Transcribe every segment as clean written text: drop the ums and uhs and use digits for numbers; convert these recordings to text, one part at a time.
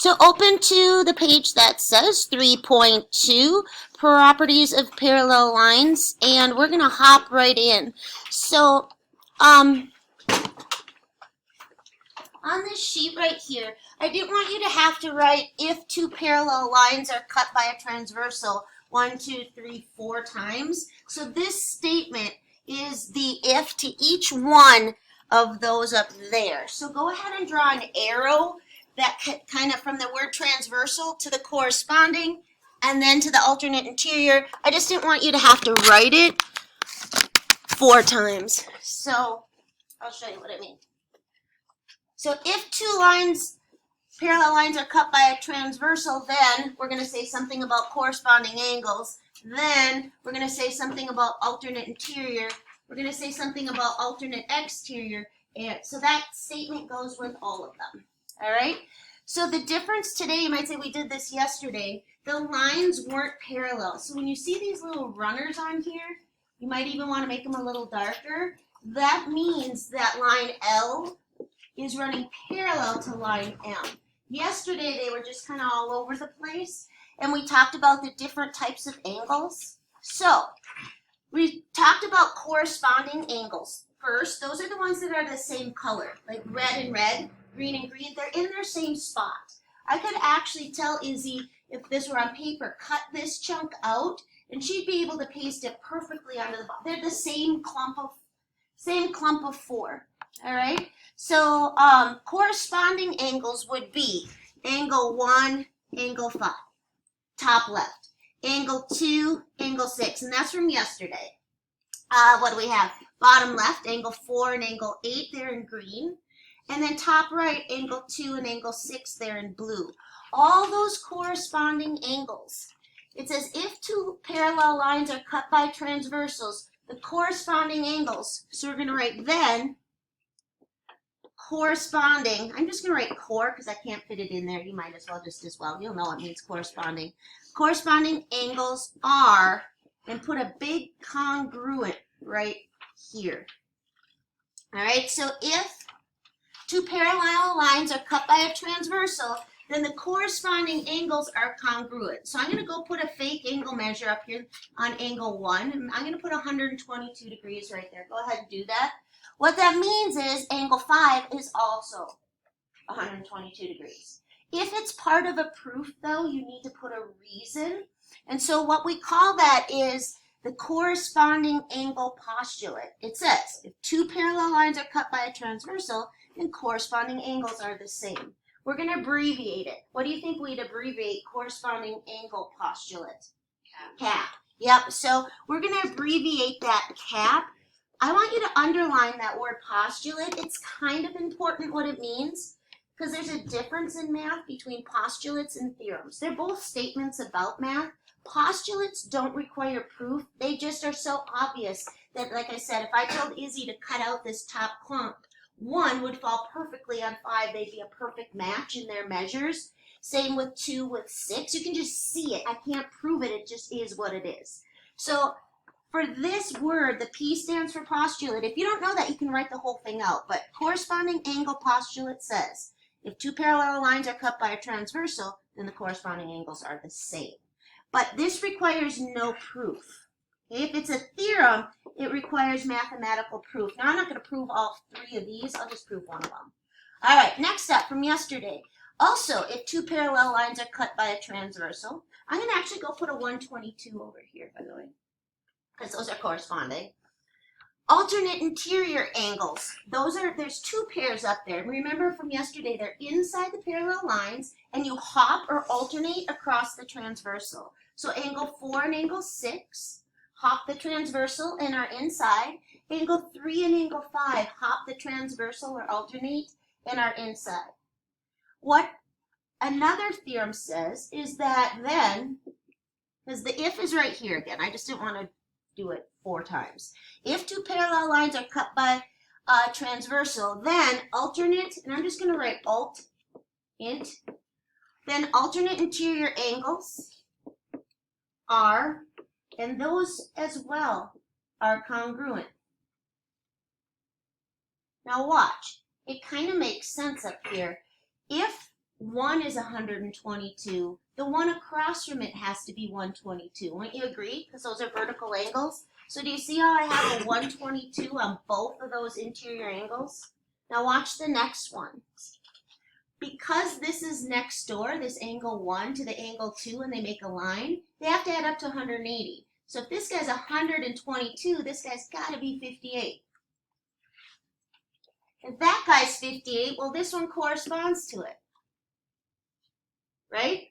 So open to the page that says 3.2, Properties of Parallel Lines, and we're going to hop right in. So, on this sheet right here, I didn't want you to have to write if two parallel lines are cut by a transversal 1, 2, 3, 4 times. So this statement is the if to each one of those up there. So go ahead and draw an arrow that kind of from the word transversal to the corresponding and then to the alternate interior. I just didn't want you to have to write it 4 times. So I'll show you what I mean. So if two parallel lines are cut by a transversal, then we're going to say something about corresponding angles. Then we're going to say something about alternate interior. We're going to say something about alternate exterior. And so that statement goes with all of them. All right? So the difference today, you might say we did this yesterday, the lines weren't parallel. So when you see these little runners on here, you might even want to make them a little darker. That means that line L is running parallel to line M. Yesterday, they were just kind of all over the place, and we talked about the different types of angles. So, we talked about corresponding angles. First, those are the ones that are the same color, like red and red, green and green. They're in their same spot. I could actually tell Izzy, if this were on paper, cut this chunk out, and she'd be able to paste it perfectly onto the bottom. They're the same clump of 4. All right? So corresponding angles would be angle 1, angle 5, top left. Angle 2, angle 6, and that's from yesterday. What do we have? Bottom left, angle 4 and angle 8, they're in green. And then top right, angle 2 and angle 6, they're in blue. All those corresponding angles. It says if two parallel lines are cut by transversals, the corresponding angles, so we're going to write then, corresponding, I'm just going to write core because I can't fit it in there. You might as well just as well. You'll know it means corresponding. Corresponding angles are, and put a big congruent right here. All right, so if two parallel lines are cut by a transversal, then the corresponding angles are congruent. So I'm going to go put a fake angle measure up here on angle 1. I'm going to put 122 degrees right there. Go ahead and do that. What that means is angle 5 is also 122 degrees. If it's part of a proof, though, you need to put a reason. And so what we call that is the corresponding angle postulate. It says, if two parallel lines are cut by a transversal, then corresponding angles are the same. We're going to abbreviate it. What do you think we'd abbreviate corresponding angle postulate? CAP. Yep, so we're going to abbreviate that CAP. I want you to underline that word postulate. It's kind of important what it means because there's a difference in math between postulates and theorems. They're both statements about math. Postulates don't require proof. They just are so obvious that, like I said, if I told Izzy to cut out this top clump, 1 would fall perfectly on 5. They'd be a perfect match in their measures. Same with 2, with 6. You can just see it. I can't prove it. It just is what it is. So for this word, the P stands for postulate. If you don't know that, you can write the whole thing out. But corresponding angle postulate says, if two parallel lines are cut by a transversal, then the corresponding angles are the same. But this requires no proof. Okay? If it's a theorem, it requires mathematical proof. Now, I'm not going to prove all 3 of these. I'll just prove 1 of them. All right, next up from yesterday. Also, if two parallel lines are cut by a transversal, I'm going to actually go put a 122 over here, by the way, because those are corresponding. Alternate interior angles. There's 2 pairs up there. Remember from yesterday, they're inside the parallel lines, and you hop or alternate across the transversal. So angle 4 and angle 6, hop the transversal and are inside. Angle 3 and angle 5, hop the transversal or alternate and are inside. What another theorem says is that then, because the if is right here again, I just didn't want to do it 4 times. If two parallel lines are cut by transversal, then alternate, and I'm just going to write alt, int, then alternate interior angles are, and those as well, are congruent. Now watch, it kind of makes sense up here. If 1 is 122. The one across from it has to be 122. Wouldn't you agree? Because those are vertical angles. So do you see how I have a 122 on both of those interior angles? Now watch the next one. Because this is next door, this angle 1 to the angle 2, and they make a line, they have to add up to 180. So if this guy's 122, this guy's got to be 58. If that guy's 58, well, this one corresponds to it. Right?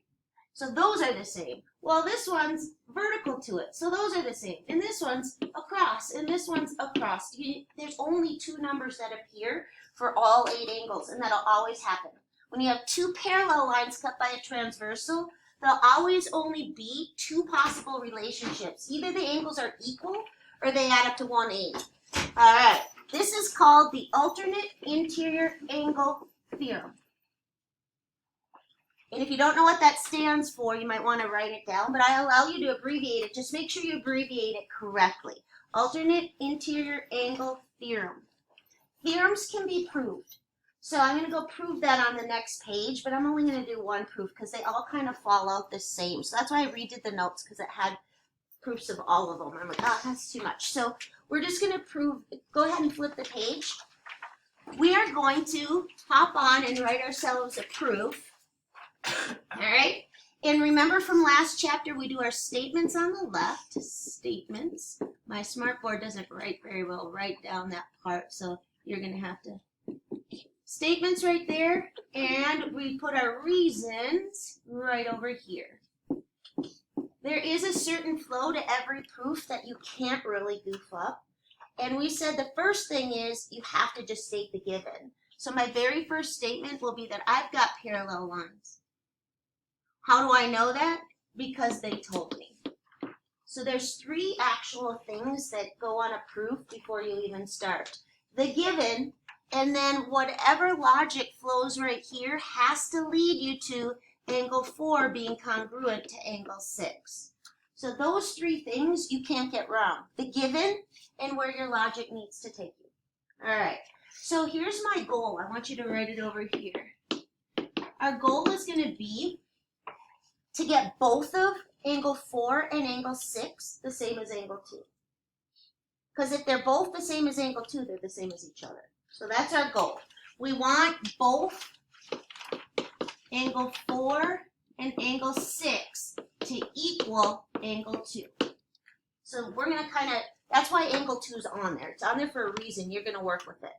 So those are the same. Well, this one's vertical to it, so those are the same. And this one's across, and this one's across. There's only 2 numbers that appear for all 8 angles, and that'll always happen. When you have 2 parallel lines cut by a transversal, there'll always only be 2 possible relationships. Either the angles are equal, or they add up to 180. All right. This is called the alternate interior angle theorem. And if you don't know what that stands for, you might want to write it down, but I allow you to abbreviate it. Just make sure you abbreviate it correctly. Alternate interior angle theorem. Theorems can be proved. So I'm going to go prove that on the next page, but I'm only going to do one proof because they all kind of fall out the same. So that's why I redid the notes, because it had proofs of all of them. I'm like, oh, that's too much. So we're just going to prove. Go ahead and flip the page. We are going to hop on and write ourselves a proof. All right, and remember from last chapter, we do our statements on the left, statements. My smartboard doesn't write very well, write down that part, so you're going to have to. Statements right there, and we put our reasons right over here. There is a certain flow to every proof that you can't really goof up, and we said the first thing is you have to just state the given. So my very first statement will be that I've got parallel lines. How do I know that? Because they told me. So there's 3 actual things that go on a proof before you even start. The given, and then whatever logic flows right here has to lead you to angle 4 being congruent to angle 6. So those 3 things you can't get wrong. The given and where your logic needs to take you. All right. So here's my goal. I want you to write it over here. Our goal is going to be to get both of angle 4 and angle 6 the same as angle 2. Because if they're both the same as angle 2, they're the same as each other. So that's our goal. We want both angle 4 and angle 6 to equal angle 2. So we're going to kind of, that's why angle 2 is on there. It's on there for a reason. You're going to work with it.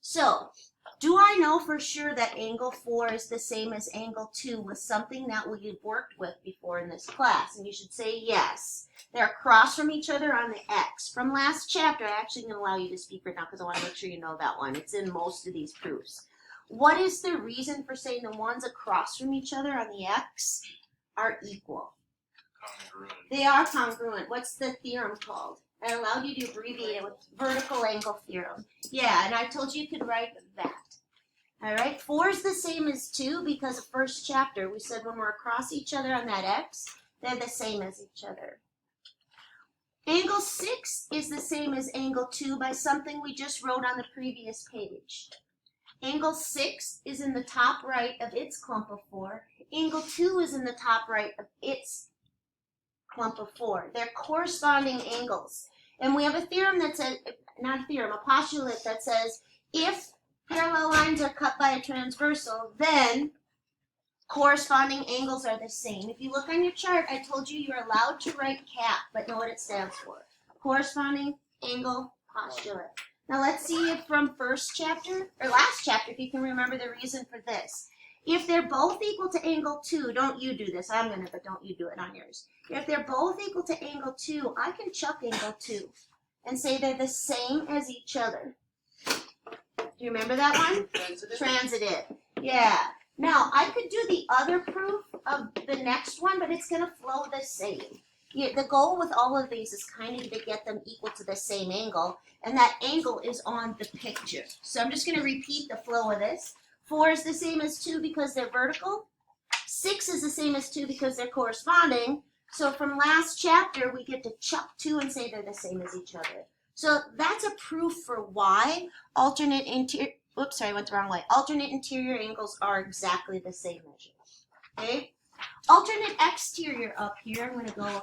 So, do I know for sure that angle 4 is the same as angle 2 with something that we've worked with before in this class? And you should say yes. They're across from each other on the X. From last chapter, I'm actually going to allow you to speak right now because I want to make sure you know that one. It's in most of these proofs. What is the reason for saying the ones across from each other on the X are equal? Congruent. They are congruent. What's the theorem called? I allowed you to abbreviate it with vertical angle theorem. Yeah, and I told you could write that. All right, 4 is the same as 2 because the first chapter we said when we're across each other on that X, they're the same as each other. Angle 6 is the same as angle 2 by something we just wrote on the previous page. Angle 6 is in the top right of its clump of 4. Angle 2 is in the top right of its clump of 4. They're corresponding angles. And we have a theorem that says, not a theorem, a postulate that says if parallel lines are cut by a transversal, then corresponding angles are the same. If you look on your chart, I told you you're allowed to write CAP, but know what it stands for. Corresponding angle postulate. Now let's see if from first chapter, or last chapter, if you can remember the reason for this. If they're both equal to angle 2, don't you do this, I'm going to, but don't you do it on yours. If they're both equal to angle 2, I can chuck angle 2 and say they're the same as each other. Do you remember that one? Transitive. Yeah. Now, I could do the other proof of the next one, but it's going to flow the same. The goal with all of these is kind of to get them equal to the same angle, and that angle is on the picture. So I'm just going to repeat the flow of this. 4 is the same as 2 because they're vertical. 6 is the same as 2 because they're corresponding. So from last chapter, we get to chuck 2 and say they're the same as each other. So that's a proof for why alternate oops, sorry, I went the wrong way. Alternate interior angles are exactly the same measure. Okay? Alternate exterior up here, I'm going to go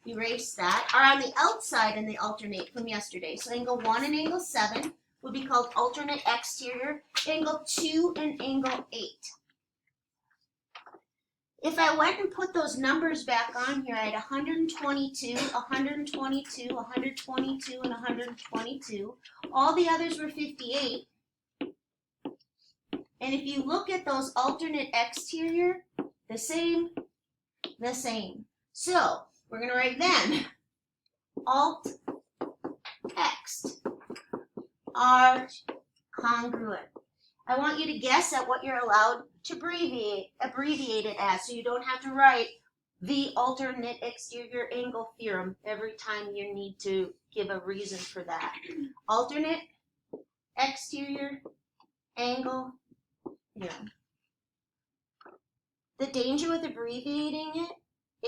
erase that, are on the outside and they alternate from yesterday. So angle 1 and angle 7 would be called alternate exterior. Angle 2 and angle 8. If I went and put those numbers back on here, I had 122, 122, 122, and 122. All the others were 58. And if you look at those alternate exterior, the same, the same. So we're going to write then, alt text are congruent. I want you to guess at what you're allowed to abbreviate it as, so you don't have to write the alternate exterior angle theorem every time you need to give a reason for that. Alternate exterior angle theorem. The danger with abbreviating it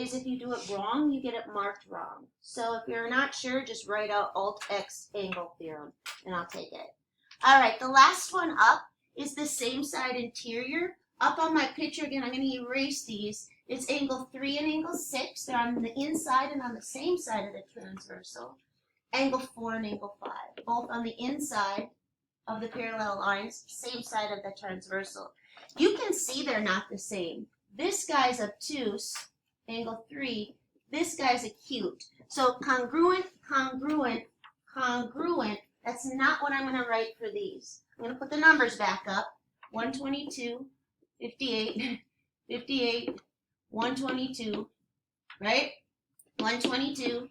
is if you do it wrong, you get it marked wrong. So if you're not sure, just write out alt x angle theorem, and I'll take it. All right, the last one up is the same side interior. Up on my picture again, I'm going to erase these. It's angle 3 and angle 6. They're on the inside and on the same side of the transversal. Angle 4 and angle 5, both on the inside of the parallel lines, same side of the transversal. You can see they're not the same. This guy's obtuse, angle 3. This guy's acute. So congruent, congruent, congruent. That's not what I'm going to write for these. I'm going to put the numbers back up. 122, 58, 58, 122, right? 122,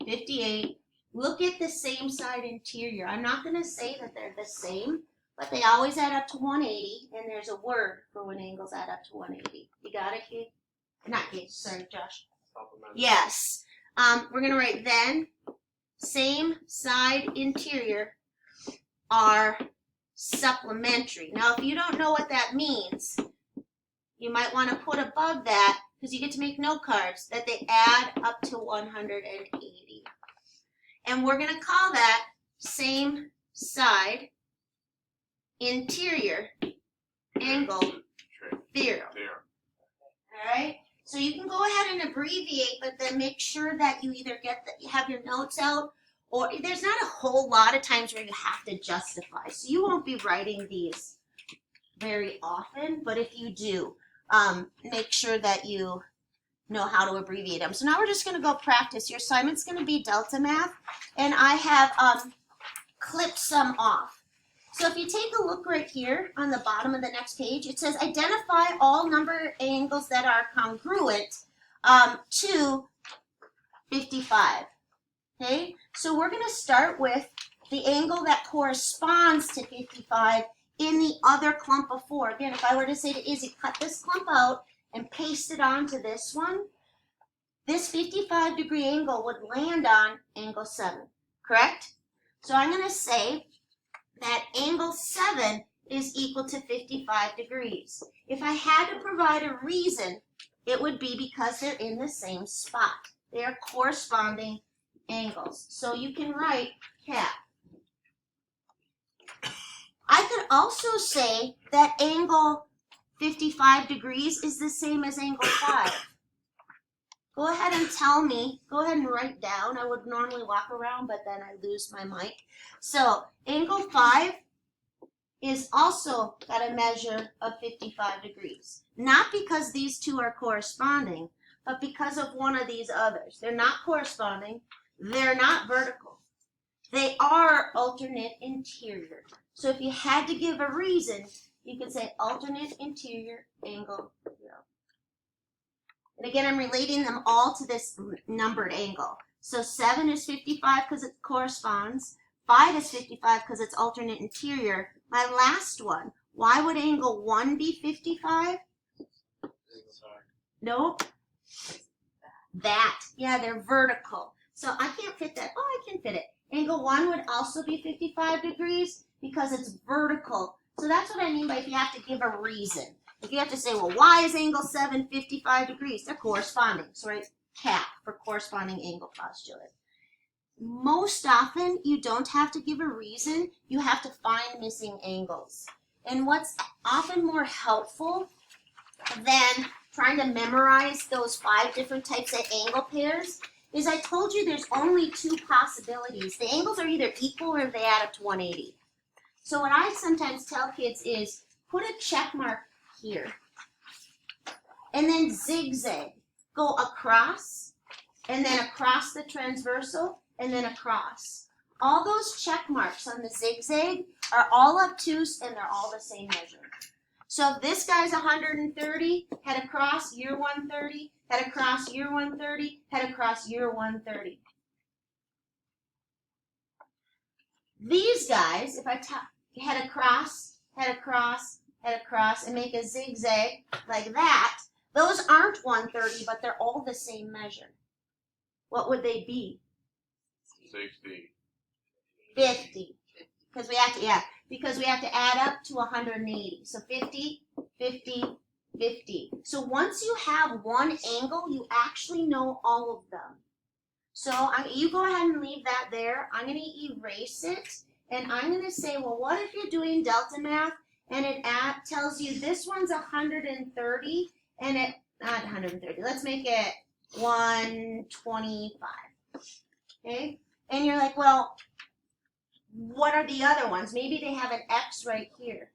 58. Look at the same side interior. I'm not going to say that they're the same, but they always add up to 180, and there's a word for when angles add up to 180. You got it, Kate? Not Kate, sorry, Josh. Yes. We're going to write then, same side interior are supplementary. Now, if you don't know what that means, you might want to put above that, because you get to make note cards, that they add up to 180. And we're going to call that same side interior angle theorem. All right? So you can go ahead and abbreviate, but then make sure that you either have your notes out, or there's not a whole lot of times where you have to justify. So you won't be writing these very often, but if you do, make sure that you know how to abbreviate them. So now we're just going to go practice. Your assignment's going to be Delta Math, and I have clipped some off. So if you take a look right here on the bottom of the next page, it says identify all number angles that are congruent to 55. Okay, so we're going to start with the angle that corresponds to 55 in the other clump of 4. Again, if I were to say to Izzy, cut this clump out and paste it onto this one, this 55-degree angle would land on angle 7, correct? So I'm going to say that angle 7 is equal to 55 degrees. If I had to provide a reason, it would be because they're in the same spot. They are corresponding angles. So you can write cap. I could also say that angle 55 degrees is the same as angle 5. Go ahead and tell me. Go ahead and write down. I would normally walk around, but then I lose my mic. So angle 5 is also got a measure of 55 degrees. Not because these two are corresponding, but because of one of these others. They're not corresponding. They're not vertical. They are alternate interior. So if you had to give a reason, you could say alternate interior angle 0. And again, I'm relating them all to this numbered angle. So 7 is 55 because it corresponds. 5 is 55 because it's alternate interior. My last one, why would angle 1 be 55? Nope. That. Yeah, they're vertical. So I can't fit that. Oh, I can fit it. Angle 1 would also be 55 degrees because it's vertical. So that's what I mean by if you have to give a reason. If you have to say, well, why is angle 7 55 degrees? They're corresponding. So write cap for corresponding angle postulate. most often you don't have to give a reason, you have to find missing angles. And what's often more helpful than trying to memorize those 5 different types of angle pairs is I told you there's only 2 possibilities. The angles are either equal or they add up to 180. So what I sometimes tell kids is put a check mark here and then zigzag. Go across and then across the transversal and then across. All those check marks on the zigzag are all obtuse and they're all the same measure. So if this guy's 130, head across, you're 130, head across, you're 130, head across, you're 130. These guys, if I head across, head across, head across, and make a zigzag like that, those aren't 130, but they're all the same measure. What would they be? 60. 50. Because we have to, because we have to add up to 180. So 50, 50, 50. So once you have one angle, you actually know all of them. So you go ahead and leave that there. I'm going to erase it. And I'm going to say, well, what if you're doing delta math and it tells you this one's 130 and it, not 130, let's make it 125. Okay? And you're like, well, what are the other ones? Maybe they have an X right here.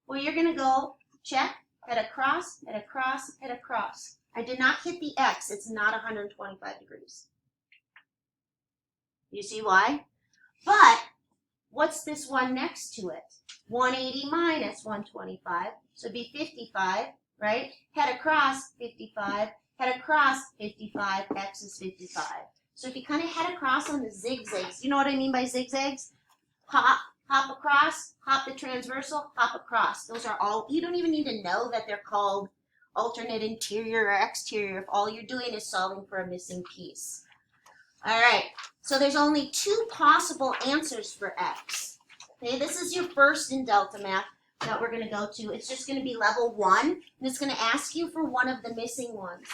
Well, you're going to go check, head across, head across, head across. I did not hit the X. It's not 125 degrees. You see why? But what's this one next to it? 180 minus 125. So it'd be 55, right? Head across, 55. Head across, 55. X is 55. So if you kind of head across on the zigzags, you know what I mean by zigzags? Hop, hop across, hop the transversal, hop across. Those are all, you don't even need to know that they're called alternate interior or exterior if all you're doing is solving for a missing piece. All right, so there's only 2 possible answers for X. Okay, this is your first in delta math that we're going to go to. It's just going to be level 1, and it's going to ask you for one of the missing ones.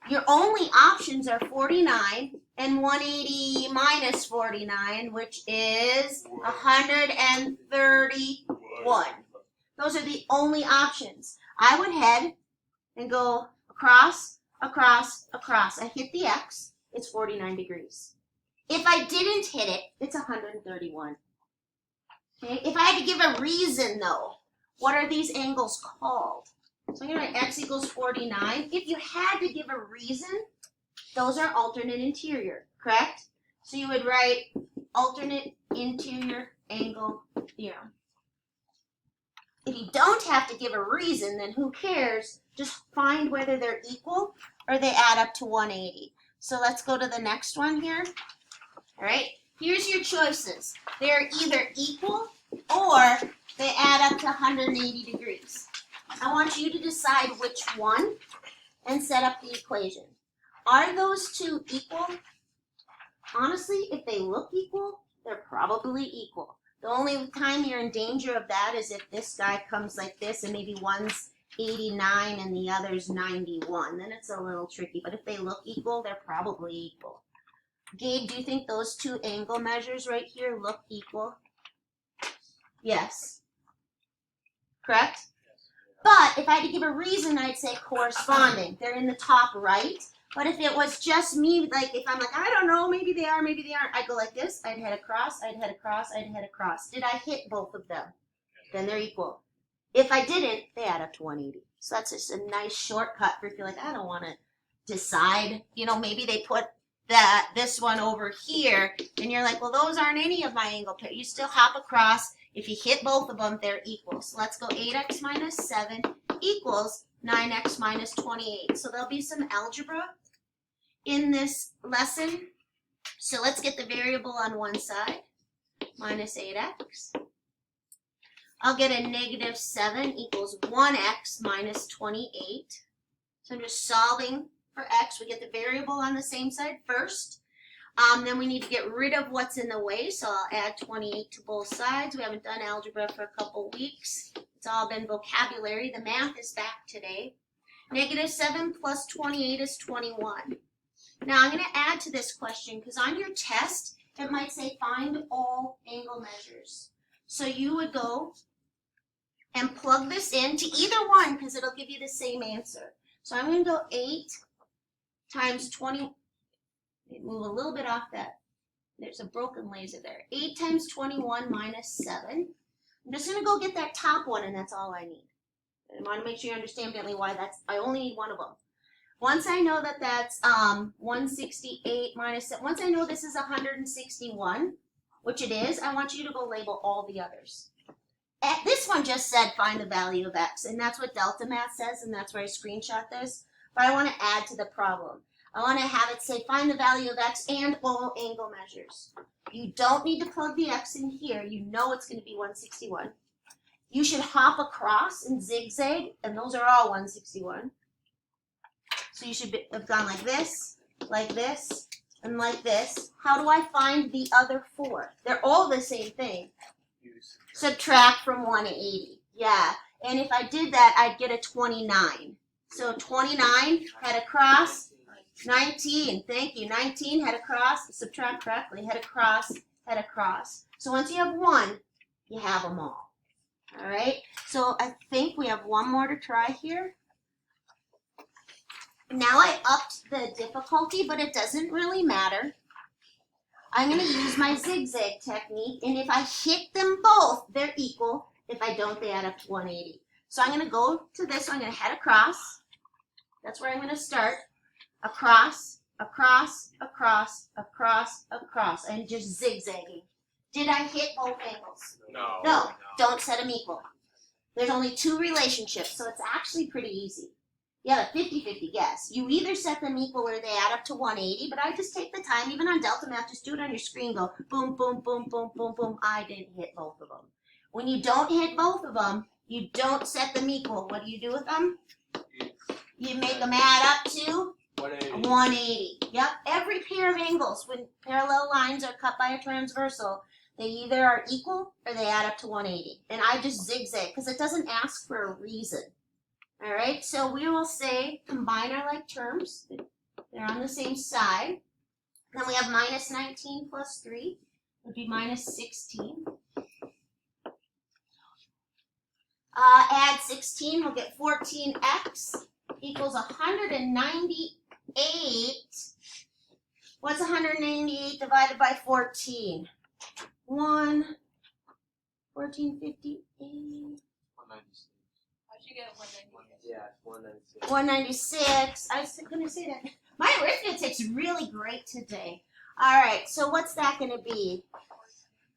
Your only options are 49 and 180 minus 49, which is 131. Those are the only options. I would head and go across, across, across. I hit the X, it's 49 degrees. If I didn't hit it, it's 131. Okay? If I had to give a reason, though, what are these angles called? So I'm going to write X equals 49. If you had to give a reason, those are alternate interior, correct? So you would write alternate interior angle theorem. If you don't have to give a reason, then who cares? Just find whether they're equal or they add up to 180. So let's go to the next one here. All right, here's your choices. They're either equal or they add up to 180 degrees. I want you to decide which one and set up the equation. Are those 2 equal? Honestly, if they look equal, they're probably equal. The only time you're in danger of that is if this guy comes like this and maybe one's 89 and the other's 91. Then it's a little tricky. But if they look equal, they're probably equal. Gabe, do you think those 2 angle measures right here look equal? Yes. Correct? But if I had to give a reason, I'd say corresponding. They're in the top right. But if it was just me, like if I'm like, I don't know, maybe they are, maybe they aren't, I'd go like this. I'd head across, I'd head across, I'd head across. Did I hit both of them? Then they're equal. If I didn't, they add up to 180. So that's just a nice shortcut for if you're like, I don't want to decide. You know, maybe they put this one over here, and you're like, well, those aren't any of my angle pairs. You still hop across. If you hit both of them, they're equal. So let's go 8x minus 7 equals 9x minus 28. So there'll be some algebra in this lesson. So let's get the variable on one side, minus 8x. I'll get a negative 7 equals 1x minus 28. So I'm just solving for x. We get the variable on the same side first. Then we need to get rid of what's in the way, so I'll add 28 to both sides. We haven't done algebra for a couple weeks. It's all been vocabulary. The math is back today. Negative 7 plus 28 is 21. Now I'm going to add to this question because on your test, it might say find all angle measures. So you would go and plug this into either one because it'll give you the same answer. So I'm going to go 8 times 20. Move a little bit off that. There's a broken laser there. 8 times 21 minus 7. I'm just going to go get that top one, and that's all I need. I want to make sure you understand, Bentley, why I only need one of them. Once I know that that's 168 minus 7, once I know this is 161, which it is, I want you to go label all the others. This one just said find the value of x, and that's what Delta Math says, and that's where I screenshot this. But I want to add to the problem. I want to have it say find the value of x and all angle measures. You don't need to plug the x in here. You know it's going to be 161. You should hop across and zigzag, and those are all 161. So you should have gone like this, and like this. How do I find the other 4? They're all the same thing. Subtract from 180. Yeah, and if I did that, I'd get a 29. So 29 had a cross, 19, thank you. 19 had a cross, subtract correctly, had a cross, had a cross. So once you have one, you have them all. All right, so I think we have one more to try here. Now I upped the difficulty, but it doesn't really matter. I'm going to use my zigzag technique, and if I hit them both, they're equal. If I don't, they add up to 180. So I'm going to go to this, so I'm going to head across. That's where I'm going to start. Across, across, across, across, across. I'm just zigzagging. Did I hit both angles? No. No, don't set them equal. There's only 2 relationships, so it's actually pretty easy. You have a 50-50 guess. You either set them equal or they add up to 180, but I just take the time, even on Delta Math, just do it on your screen, go boom, boom, boom, boom, boom, boom. I didn't hit both of them. When you don't hit both of them, you don't set them equal. What do you do with them? You make them add up to 180. Yep, every pair of angles, when parallel lines are cut by a transversal, they either are equal or they add up to 180. And I just zigzag because it doesn't ask for a reason. All right, so we will say combine our like terms. They're on the same side. Then we have minus 19 plus 3 would be minus 16. Add 16, we'll get 14x equals 198. What's 198 divided by 14? 1458. 196. How'd you get 196? Yeah, 196. 196. I was going to say that. My arithmetic's really great today. All right, so what's that going to be?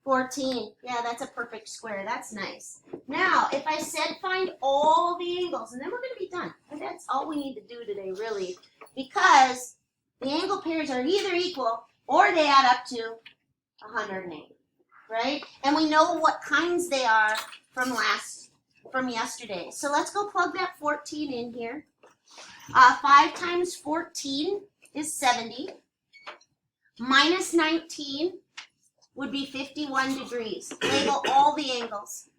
14. Yeah, that's a perfect square. That's nice. Now, if I said find all the angles, and then we're going to be done. And that's all we need to do today, really, because the angle pairs are either equal or they add up to 180, right? And we know what kinds they are from yesterday. So let's go plug that 14 in here. 5 times 14 is 70. Minus 19 would be 51 degrees. Label all the angles.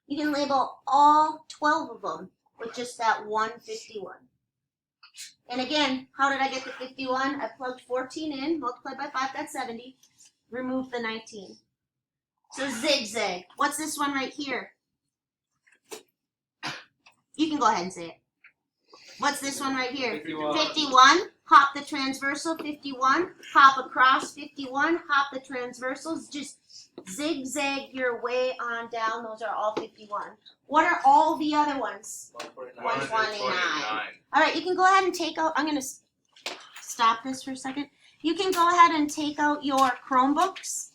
You can label all 12 of them with just that 151. And again, how did I get the 51? I plugged 14 in, multiplied by 5, that's 70. Remove the 19. So zigzag. What's this one right here? You can go ahead and say it. What's this one right here? 51. 51. Hop the transversal, 51. Hop across, 51. Hop the transversals. Just zigzag your way on down. Those are all 51. What are all the other ones? 129. All right, you can go ahead and take out, I'm going to stop this for a second. You can go ahead and take out your Chromebooks